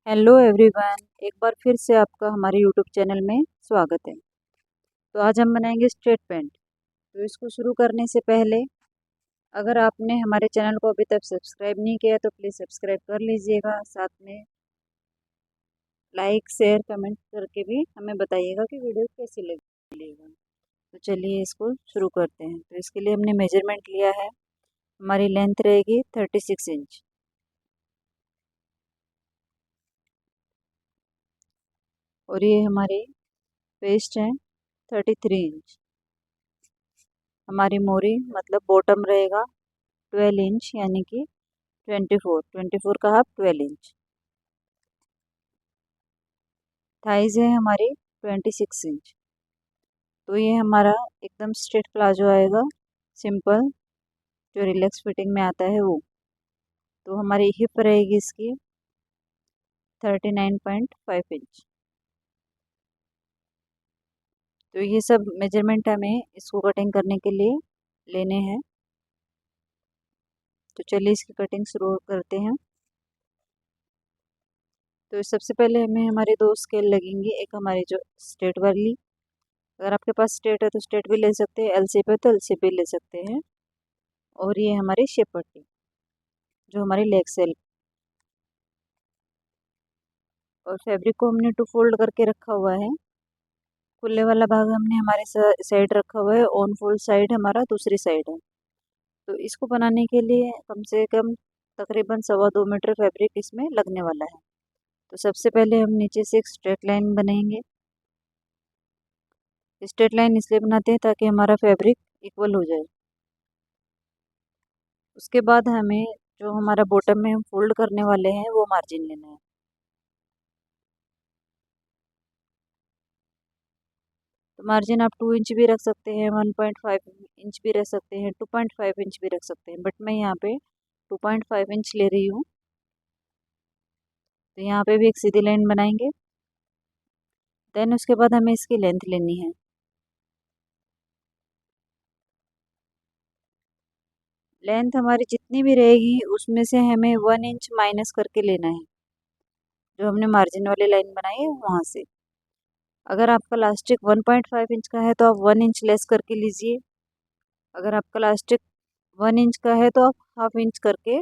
Hello everyone, एक बार फिर से आपका हमारे यूट्यूब चैनल में स्वागत है। तो आज हम बनाएंगे स्ट्रेट पैंट। तो इसको शुरू करने से पहले अगर आपने हमारे चैनल को अभी तक सब्सक्राइब नहीं किया तो प्लीज़ सब्सक्राइब कर लीजिएगा। साथ में लाइक शेयर कमेंट करके भी हमें बताइएगा कि वीडियो कैसी लगेगा। तो चलिए इसको शुरू करते हैं। तो इसके लिए हमने मेजरमेंट लिया है। हमारी लेंथ रहेगी 36 इंच और ये हमारी वेस्ट है 33 इंच। हमारी मोरी मतलब बॉटम रहेगा 12 इंच यानी कि 24 का हाफ 12 इंच। थाइज है हमारी 26 इंच। तो ये हमारा एकदम स्ट्रेट प्लाजो आएगा, सिंपल जो रिलैक्स फिटिंग में आता है वो। तो हमारी हिप रहेगी इसकी 39.5 इंच। तो ये सब मेजरमेंट हमें इसको कटिंग करने के लिए लेने हैं। तो चलिए इसकी कटिंग शुरू करते हैं। तो सबसे पहले हमें हमारे दो स्केल लगेंगे। एक हमारी जो स्ट्रेट वाली, अगर आपके पास स्ट्रेट है तो स्ट्रेट भी ले सकते हैं, एल शेप है तो एल शेप भी ले सकते हैं। और ये हमारी शेप पट्टी जो हमारी लेग सेल। और फैब्रिक को हमने टू फोल्ड करके रखा हुआ है। खुले वाला भाग हमने हमारे साइड रखा हुआ है, ऑन फोल्ड साइड हमारा दूसरी साइड है। तो इसको बनाने के लिए कम से कम तकरीबन 2.25 मीटर फैब्रिक इसमें लगने वाला है। तो सबसे पहले हम नीचे से एक स्ट्रेट लाइन बनाएंगे। स्ट्रेट लाइन इसलिए बनाते हैं ताकि हमारा फैब्रिक इक्वल हो जाए। उसके बाद हमें जो हमारा बॉटम में हम फोल्ड करने वाले हैं वो मार्जिन लेना है। तो मार्जिन आप 2 इंच भी रख सकते हैं, 1.5 इंच भी रख सकते हैं, 2.5 इंच भी रख सकते हैं, बट मैं यहाँ पे 2.5 इंच ले रही हूँ। तो यहाँ पे भी एक सीधी लाइन बनाएंगे। देन उसके बाद हमें इसकी लेंथ लेनी है। लेंथ हमारी जितनी भी रहेगी उसमें से हमें 1 इंच माइनस करके लेना है, जो हमने मार्जिन वाली लाइन बनाई है वहाँ से। अगर आपका लास्टिक 1.5 इंच का है तो आप 1 इंच लेस करके लीजिए। अगर आपका लास्टिक 1 इंच का है तो आप हाफ इंच करके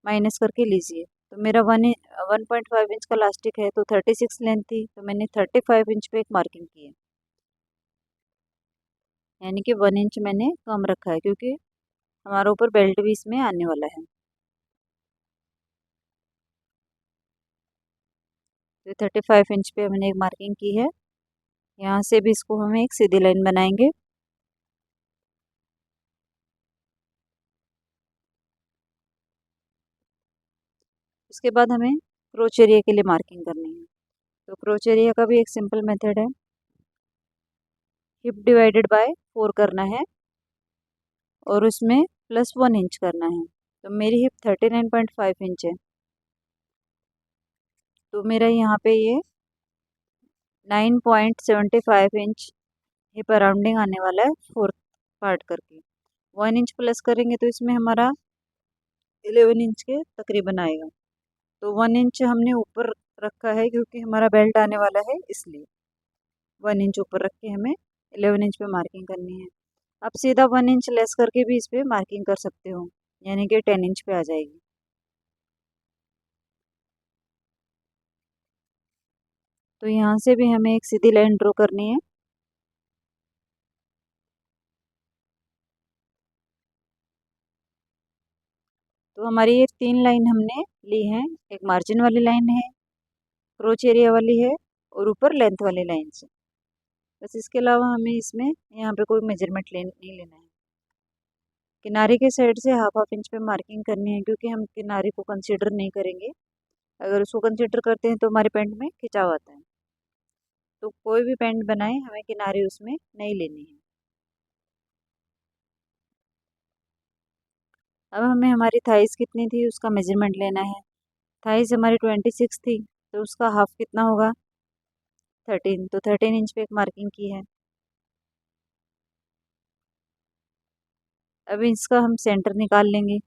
माइनस करके लीजिए। तो मेरा 1.5 इंच का लास्टिक है तो 36 लेंथ थी, तो मैंने 35 इंच पे एक मार्किंग की है, यानी कि 1 इंच मैंने कम रखा है क्योंकि हमारा ऊपर बेल्ट भी इसमें आने वाला है। तो 35 इंच पे हमने एक मार्किंग की है। यहाँ से भी इसको हमें एक सीधी लाइन बनाएंगे। उसके बाद हमें क्रोच एरिया के लिए मार्किंग करनी है। तो क्रोच एरिया का भी एक सिंपल मेथड है, हिप डिवाइडेड बाय 4 करना है और उसमें +1 इंच करना है। तो मेरी हिप 39.5 इंच है, तो मेरा यहाँ पे ये 9.75 इंच हिप अराउंडिंग आने वाला है, फोर्थ पार्ट करके। 1 इंच प्लस करेंगे तो इसमें हमारा 11 इंच के तकरीबन आएगा। तो 1 इंच हमने ऊपर रखा है क्योंकि हमारा बेल्ट आने वाला है, इसलिए 1 इंच ऊपर रख के हमें 11 इंच पे मार्किंग करनी है। आप सीधा 1 इंच लेस करके भी इस पे मार्किंग कर सकते हो, यानी कि 10 इंच पे आ जाएगी। तो यहाँ से भी हमें एक सीधी लाइन ड्रॉ करनी है। तो हमारी ये 3 लाइन हमने ली हैं। एक मार्जिन वाली लाइन है, क्रोच एरिया वाली है और ऊपर लेंथ वाली लाइन से। बस इसके अलावा हमें इसमें यहाँ पे कोई मेजरमेंट नहीं लेना है। किनारे के साइड से हाफ हाफ इंच पे मार्किंग करनी है क्योंकि हम किनारे को कंसीडर नहीं करेंगे। अगर उसको कंसीडर करते हैं तो हमारे पैंट में खिंचाव आता है। तो कोई भी पैंट बनाए हमें किनारे उसमें नहीं लेनी है। अब हमें हमारी थाइस कितनी थी उसका मेजरमेंट लेना है। थाइस हमारी 26 थी, तो उसका हाफ कितना होगा 13। तो 13 इंच पे एक मार्किंग की है। अब इसका हम सेंटर निकाल लेंगे।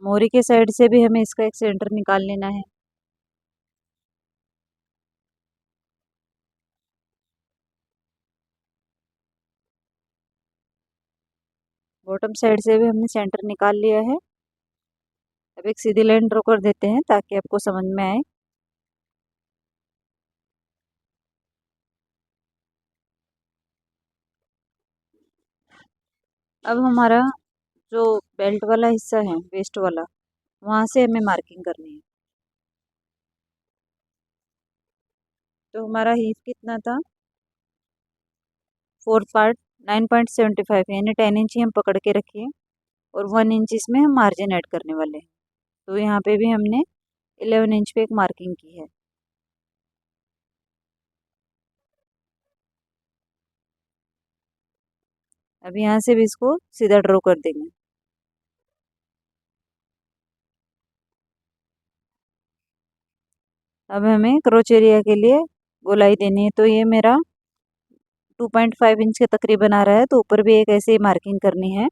मोरी के साइड से भी हमें इसका एक सेंटर निकाल लेना है। बॉटम साइड से भी हमने सेंटर निकाल लिया है। अब एक सीधी लाइन ड्रॉ कर देते हैं ताकि आपको समझ में आए। अब हमारा जो बेल्ट वाला हिस्सा है, वेस्ट वाला, वहाँ से हमें मार्किंग करनी है। तो हमारा हीप कितना था, 4 पार्ट 9.75 यानी 10 इंच ही हम पकड़ के रखिए और 1 इंच इसमें हम मार्जिन ऐड करने वाले हैं। तो यहाँ पे भी हमने 11 इंच पे एक मार्किंग की है। अब यहाँ से भी इसको सीधा ड्रॉ कर देंगे। अब हमें क्रोच एरिया के लिए गोलाई देनी है। तो ये मेरा 2.5 इंच के तकरीबन आ रहा है, तो ऊपर भी एक ऐसे ही मार्किंग करनी है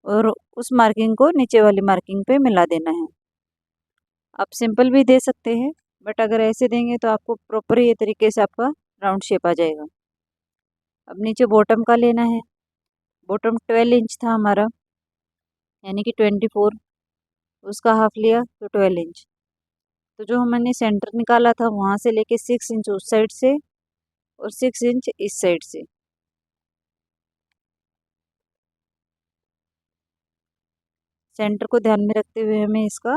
और उस मार्किंग को नीचे वाली मार्किंग पे मिला देना है। आप सिंपल भी दे सकते हैं, बट अगर ऐसे देंगे तो आपको प्रॉपर ये तरीके से आपका राउंड शेप आ जाएगा। अब नीचे बॉटम का लेना है। बॉटम 12 इंच था हमारा, यानी कि 24, उसका हाफ लिया तो 12 इंच। तो जो हमने सेंटर निकाला था वहाँ से लेके 6 इंच उस साइड से और 6 इंच इस साइड से, सेंटर को ध्यान में रखते हुए हमें इसका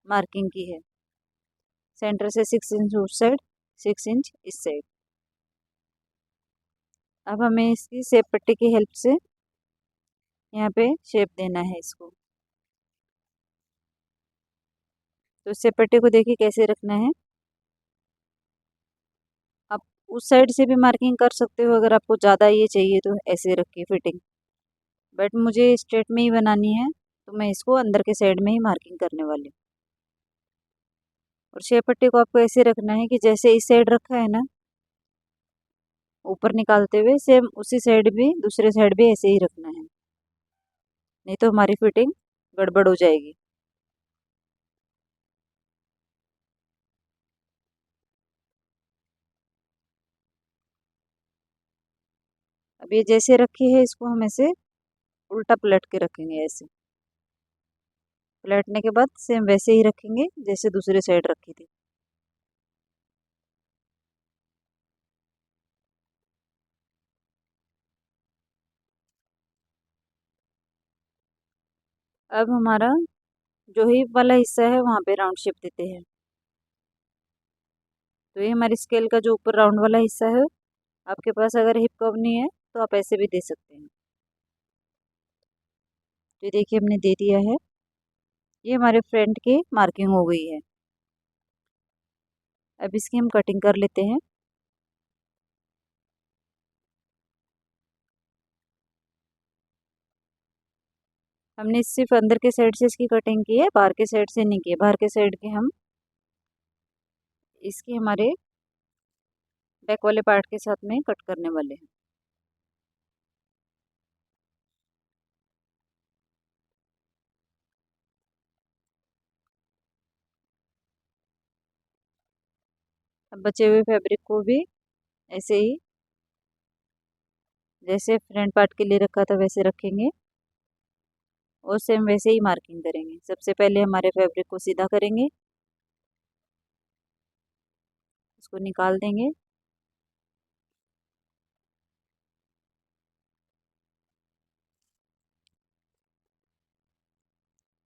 मार्किंग की है। सेंटर से 6 इंच उस साइड, 6 इंच इस साइड। अब हमें इसकी शेप पट्टी की हेल्प से यहाँ पे शेप देना है इसको। तो शेप पट्टी को देखिए कैसे रखना है। आप उस साइड से भी मार्किंग कर सकते हो अगर आपको ज़्यादा ये चाहिए तो ऐसे रखिए फिटिंग, बट मुझे स्ट्रेट में ही बनानी है तो मैं इसको अंदर के साइड में ही मार्किंग करने वाली हूँ। और शेप पट्टी को आपको ऐसे रखना है कि जैसे इस साइड रखा है ना, ऊपर निकालते हुए सेम उसी साइड भी, दूसरे साइड भी ऐसे ही रखना है, नहीं तो हमारी फिटिंग गड़बड़ हो जाएगी। अब ये जैसे रखी है इसको हम ऐसे उल्टा पलट के रखेंगे। ऐसे पलटने के बाद सेम वैसे ही रखेंगे जैसे दूसरे साइड रखी थी। अब हमारा जो हिप वाला हिस्सा है वहाँ पे राउंड शेप देते हैं। तो ये हमारी स्केल का जो ऊपर राउंड वाला हिस्सा है, आपके पास अगर हिप कर्व नहीं है तो आप ऐसे भी दे सकते हैं। तो ये देखिए हमने दे दिया है। ये हमारे फ्रंट की मार्किंग हो गई है। अब इसकी हम कटिंग कर लेते हैं। हमने सिर्फ अंदर के साइड से इसकी कटिंग की है, बाहर के साइड से नहीं की है। बाहर के साइड के हम इसकी हमारे बैक वाले पार्ट के साथ में कट करने वाले हैं। अब बचे हुए फैब्रिक को भी ऐसे ही जैसे फ्रंट पार्ट के लिए रखा था वैसे रखेंगे और सेम वैसे ही मार्किंग करेंगे। सबसे पहले हमारे फैब्रिक को सीधा करेंगे, इसको निकाल देंगे।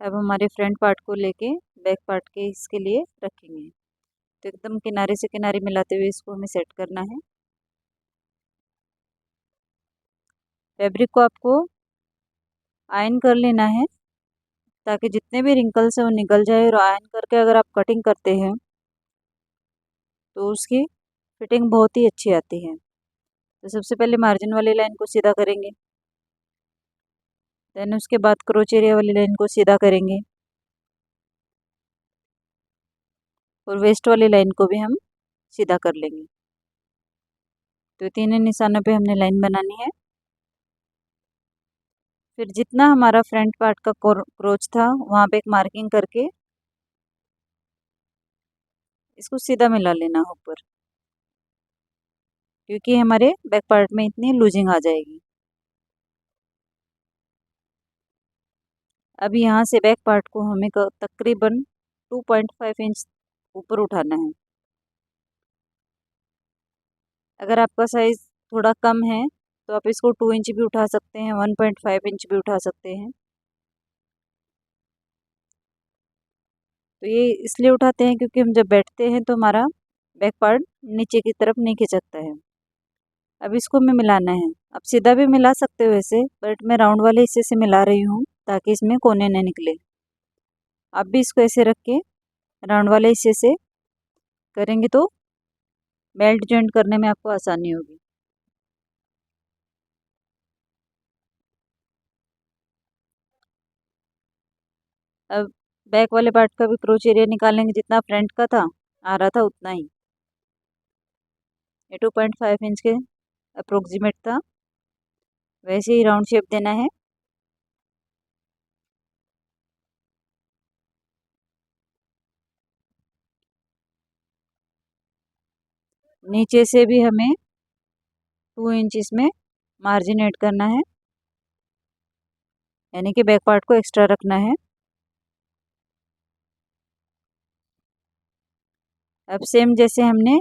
अब हमारे फ्रंट पार्ट को लेके बैक पार्ट के इसके लिए रखेंगे। तो एकदम किनारे से किनारे मिलाते हुए इसको हमें सेट करना है। फैब्रिक को आपको आयन कर लेना है ताकि जितने भी रिंकल्स हैं वो निकल जाए, और आयन करके अगर आप कटिंग करते हैं तो उसकी फिटिंग बहुत ही अच्छी आती है। तो सबसे पहले मार्जिन वाली लाइन को सीधा करेंगे, देन उसके बाद क्रोच एरिया वाली लाइन को सीधा करेंगे और वेस्ट वाली लाइन को भी हम सीधा कर लेंगे। तो तीनों निशानों पे हमने लाइन बनानी है। फिर जितना हमारा फ्रंट पार्ट का क्रोच था वहाँ पे एक मार्किंग करके इसको सीधा मिला लेना ऊपर, क्योंकि हमारे बैक पार्ट में इतनी लूजिंग आ जाएगी। अब यहाँ से बैक पार्ट को हमें तकरीबन 2.5 इंच ऊपर उठाना है। अगर आपका साइज़ थोड़ा कम है तो आप इसको 2 इंच भी उठा सकते हैं, 1.5 इंच भी उठा सकते हैं। तो ये इसलिए उठाते हैं क्योंकि हम जब बैठते हैं तो हमारा बैक पार्ट नीचे की तरफ नहीं खिसकता है। अब इसको हमें मिलाना है। आप सीधा भी मिला सकते हो वैसे, बट मैं राउंड वाले हिस्से से मिला रही हूँ ताकि इसमें कोने न निकले। आप भी इसको ऐसे रख के राउंड वाले हिस्से से करेंगे तो बेल्ट जॉइंट करने में आपको आसानी होगी। अब बैक वाले पार्ट का भी क्रोच एरिया निकालेंगे, जितना फ्रंट का था आ रहा था उतना ही। ये 2.5 इंच के अप्रोक्सीमेट था, वैसे ही राउंड शेप देना है। नीचे से भी हमें 2 इंच इसमें मार्जिन ऐड करना है, यानी कि बैक पार्ट को एक्स्ट्रा रखना है। अब सेम जैसे हमने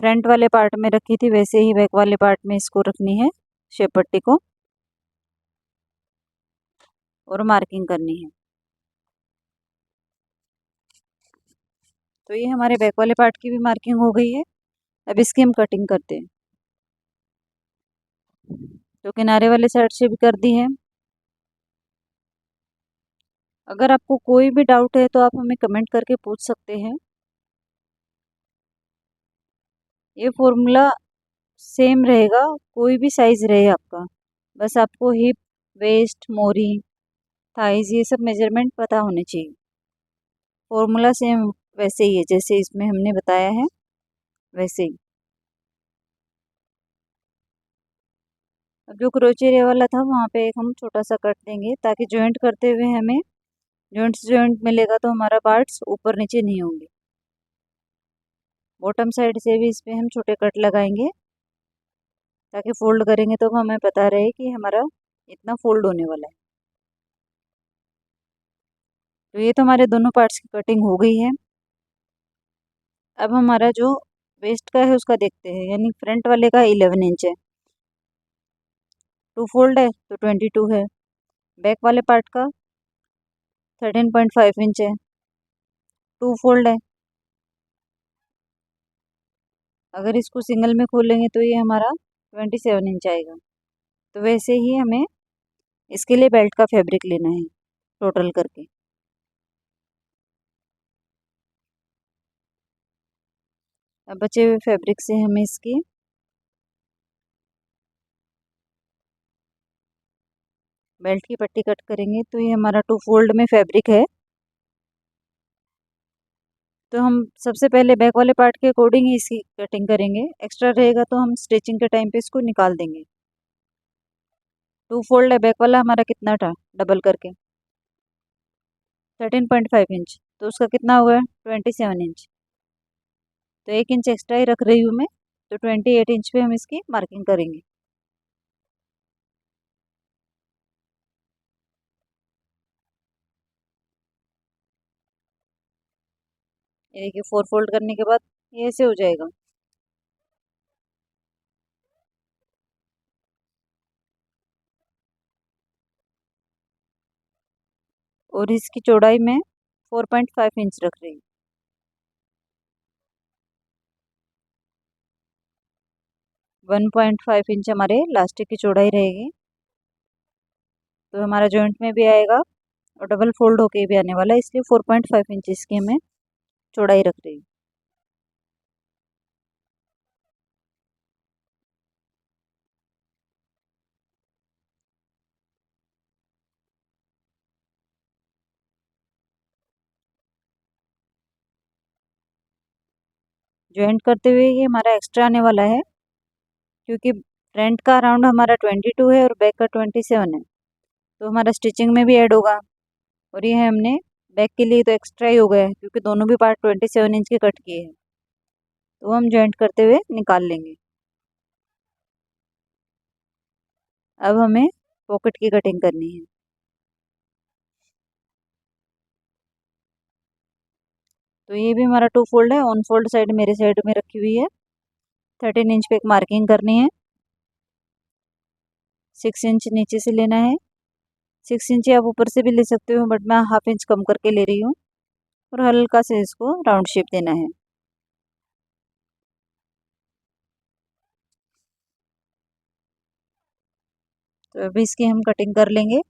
फ्रंट वाले पार्ट में रखी थी वैसे ही बैक वाले पार्ट में इसको रखनी है, शेप पट्टी को, और मार्किंग करनी है। तो ये हमारे बैक वाले पार्ट की भी मार्किंग हो गई है। अब इसकी हम कटिंग करते हैं। तो किनारे वाले साइड से भी कर दी है। अगर आपको कोई भी डाउट है तो आप हमें कमेंट करके पूछ सकते हैं। ये फॉर्मूला सेम रहेगा, कोई भी साइज़ रहे आपका, बस आपको हिप, वेस्ट, मोरी, थाइज ये सब मेजरमेंट पता होने चाहिए। फॉर्मूला सेम वैसे ही है जैसे इसमें हमने बताया है वैसे ही। अब जो क्रोच एरिया वाला था वहाँ पे एक हम छोटा सा कट देंगे ताकि जॉइंट करते हुए हमें जॉइंट से जॉइंट मिलेगा तो हमारा पार्ट्स ऊपर नीचे नहीं होंगे। बॉटम साइड से भी इस पर हम छोटे कट लगाएंगे ताकि फोल्ड करेंगे तो हमें पता रहे कि हमारा इतना फोल्ड होने वाला है। तो ये तो हमारे दोनों पार्ट्स की कटिंग हो गई है। अब हमारा जो वेस्ट का है उसका देखते हैं, यानी फ्रंट वाले का 11 इंच है, 2 फोल्ड है तो 22 है। बैक वाले पार्ट का 13.5 इंच है, 2 फोल्ड है। अगर इसको सिंगल में खोलेंगे तो ये हमारा 27 इंच आएगा। तो वैसे ही हमें इसके लिए बेल्ट का फैब्रिक लेना है टोटल करके। अब बचे हुए फैब्रिक से हमें इसकी बेल्ट की पट्टी कट करेंगे। तो ये हमारा 2 फोल्ड में फैब्रिक है, तो हम सबसे पहले बैक वाले पार्ट के अकॉर्डिंग ही इसकी कटिंग करेंगे। एक्स्ट्रा रहेगा तो हम स्टिचिंग के टाइम पे इसको निकाल देंगे। 2 फोल्ड है बैक वाला हमारा, कितना था डबल करके 13.5 इंच, तो उसका कितना हुआ 27 इंच। तो 1 इंच एक्स्ट्रा ही रख रही हूँ मैं, तो 28 इंच पे हम इसकी मार्किंग करेंगे। ये देखिए 4 फोल्ड करने के बाद ये ऐसे हो जाएगा। और इसकी चौड़ाई में 4.5 इंच रख रही हूँ। 1.5 इंच हमारे लास्टिक की चौड़ाई रहेगी, तो हमारा जॉइंट में भी आएगा और डबल फोल्ड होके भी आने वाला है, इसलिए 4.5 इंच इसकी हमें चौड़ाई रख रही हूँ। जॉइंट करते हुए ये हमारा एक्स्ट्रा आने वाला है, क्योंकि फ्रंट का राउंड हमारा 22 है और बैक का 27 है। तो हमारा स्टिचिंग में भी ऐड होगा। और ये है हमने बैक के लिए तो एक्स्ट्रा ही हो गया है, क्योंकि दोनों भी पार्ट 27 इंच के कट किए हैं, तो हम जॉइंट करते हुए निकाल लेंगे। अब हमें पॉकेट की कटिंग करनी है। तो ये भी हमारा 2 फोल्ड है। ऑन फोल्ड साइड मेरे साइड में रखी हुई है। 13 इंच पे एक मार्किंग करनी है। 6 इंच नीचे से लेना है। 6 इंच आप ऊपर से भी ले सकते हो, बट मैं हाफ इंच कम करके ले रही हूँ। और हल्का से इसको राउंड शेप देना है। तो अभी इसकी हम कटिंग कर लेंगे।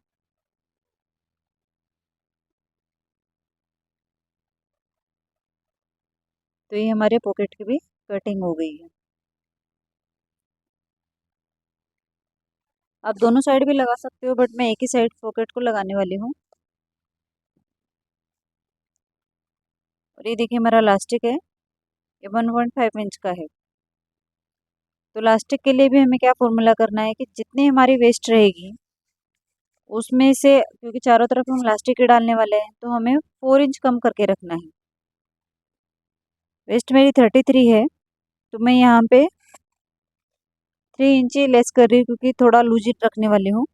तो ये हमारे पॉकेट की भी कटिंग हो गई है। आप दोनों साइड भी लगा सकते हो, बट मैं एक ही साइड पॉकेट को लगाने वाली हूँ। और ये देखिए हमारा इलास्टिक है, ये 1.5 इंच का है। तो इलास्टिक के लिए भी हमें क्या फॉर्मूला करना है कि जितनी हमारी वेस्ट रहेगी उसमें से, क्योंकि चारों तरफ हम इलास्टिक ही डालने वाले हैं, तो हमें 4 इंच कम करके रखना है। वेस्ट मेरी 33 है, तो मैं यहाँ पे 3 इंच लेस कर रही हूँ, क्योंकि थोड़ा लूज रखने वाली हूँ।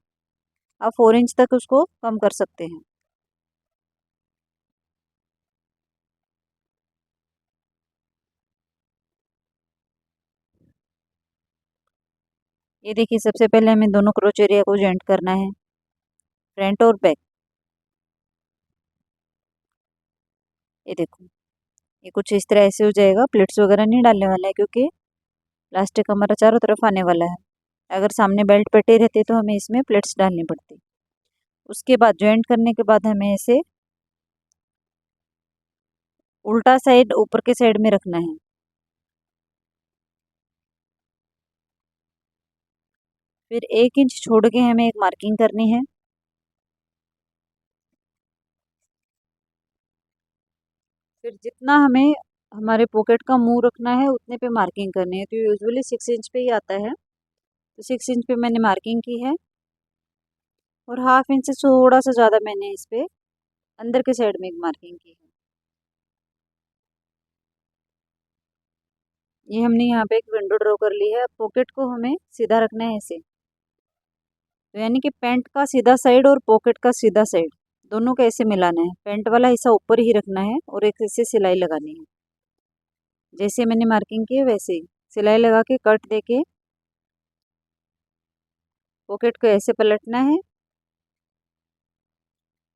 आप 4 इंच तक उसको कम कर सकते हैं। ये देखिए सबसे पहले हमें दोनों क्रोच एरिया को जॉइंट करना है, फ्रंट और बैक। ये देखो, ये कुछ इस तरह ऐसे हो जाएगा। प्लेट्स वगैरह नहीं डालने वाला है, क्योंकि प्लास्टिक हमारा चारों तरफ आने वाला है। अगर सामने बेल्ट पट्टे रहते तो हमें इसमें प्लेट्स डालनी पड़ती। उसके बाद ज्वाइंट करने के बाद हमें इसे उल्टा साइड ऊपर के साइड में रखना है। फिर 1 इंच छोड़ के हमें एक मार्किंग करनी है। फिर जितना हमें हमारे पॉकेट का मुंह रखना है उतने पे मार्किंग करनी है। तो यूजुअली 6 इंच पे ही आता है, तो 6 इंच पे मैंने मार्किंग की है। और हाफ इंच से थोड़ा सा ज़्यादा मैंने इस पे अंदर के साइड में एक मार्किंग की है। ये हमने यहाँ पे एक विंडो ड्रॉ कर ली है। पॉकेट को हमें सीधा रखना है ऐसे। तो यानी कि पैंट का सीधा साइड और पॉकेट का सीधा साइड दोनों को ऐसे मिलाना है। पैंट वाला हिस्सा ऊपर ही रखना है और एक ऐसे सिलाई लगानी है। जैसे मैंने मार्किंग की है वैसे ही सिलाई लगा के कट दे के पॉकेट को ऐसे पलटना है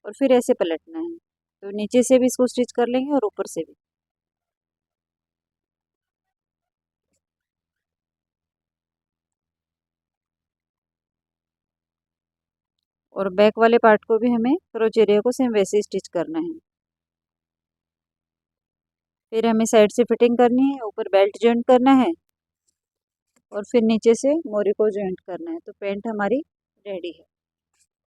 और फिर ऐसे पलटना है। तो नीचे से भी इसको स्टिच कर लेंगे और ऊपर से भी। और बैक वाले पार्ट को भी हमें क्रोच एरिया को सेम वैसे ही स्टिच करना है। फिर हमें साइड से फिटिंग करनी है, ऊपर बेल्ट जॉइंट करना है और फिर नीचे से मोरी को जॉइंट करना है। तो पैंट हमारी रेडी है।